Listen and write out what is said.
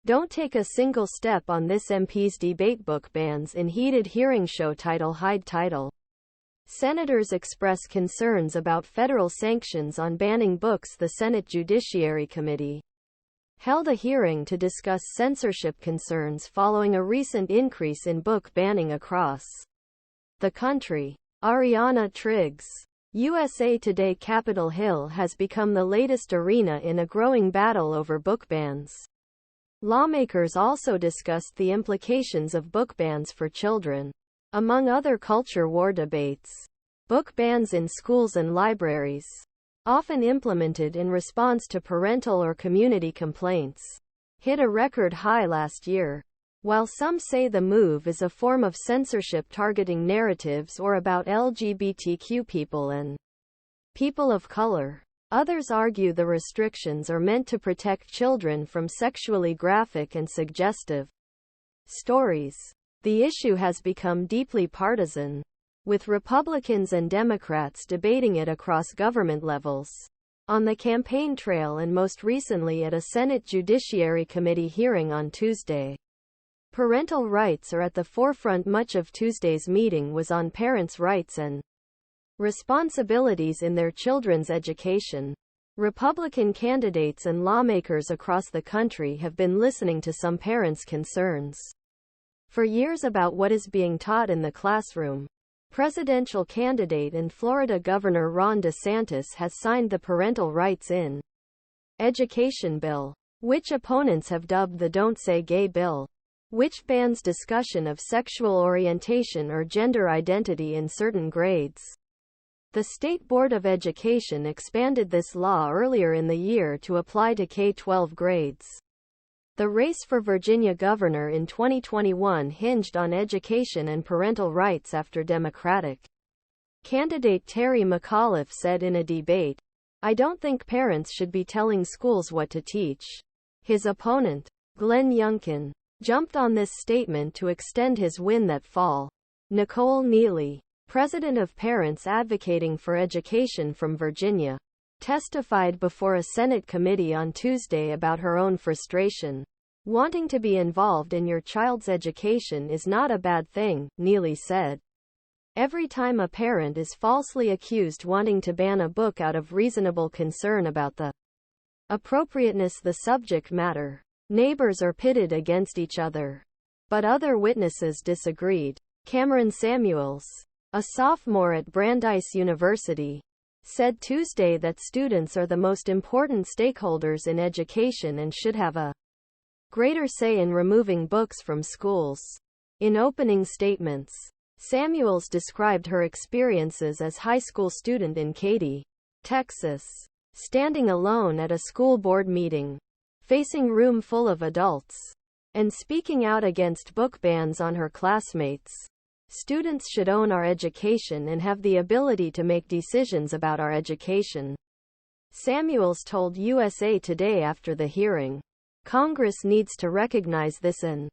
Don't take a single step on this MP's debate. Book bans in heated hearing. Show title. Hide title. Senators express concerns about federal sanctions on banning books. The Senate Judiciary Committee held a hearing to discuss censorship concerns following a recent increase in book banning across the country. Ariana Triggs. USA Today. Capitol Hill has become the latest arena in a growing battle over book bans. Lawmakers also discussed the implications of book bans for children. Among other culture war debates, book bans in schools and libraries, often implemented in response to parental or community complaints, hit a record high last year. While some say the move is a form of censorship targeting narratives or about LGBTQ people and people of color, others argue the restrictions are meant to protect children from sexually graphic and suggestive stories. The issue has become deeply partisan, with Republicans and Democrats debating it across government levels, on the campaign trail and most recently at a Senate Judiciary Committee hearing on Tuesday. Parental rights are at the forefront. Much of Tuesday's meeting was on parents' rights and responsibilities in their children's education. Republican candidates and lawmakers across the country have been listening to some parents' concerns for years about what is being taught in the classroom. Presidential candidate and Florida Governor Ron DeSantis has signed the Parental Rights in Education bill, which opponents have dubbed the Don't Say Gay bill, which bans discussion of sexual orientation or gender identity in certain grades. The State Board of Education expanded this law earlier in the year to apply to K-12 grades. The race for Virginia governor in 2021 hinged on education and parental rights after Democratic candidate Terry McAuliffe said in a debate, "I don't think parents should be telling schools what to teach." His opponent, Youngkin, jumped on this statement to extend his win that fall. Nicole Neily, president of Parents Advocating for Education from Virginia, testified before a Senate committee on Tuesday about her own frustration. "Wanting to be involved in your child's education is not a bad thing," Neily said. "Every time a parent is falsely accused wanting to ban a book out of reasonable concern about the appropriateness the subject matter, neighbors are pitted against each other." But other witnesses disagreed. Cameron Samuels, a sophomore at Brandeis University, said Tuesday that students are the most important stakeholders in education and should have a greater say in removing books from schools. In opening statements, Samuels described her experiences as high school student in Katy, Texas, standing alone at a school board meeting, facing room full of adults, and speaking out against book bans on her classmates. "Students should own our education and have the ability to make decisions about our education," Samuels told USA Today after the hearing. "Congress needs to recognize this and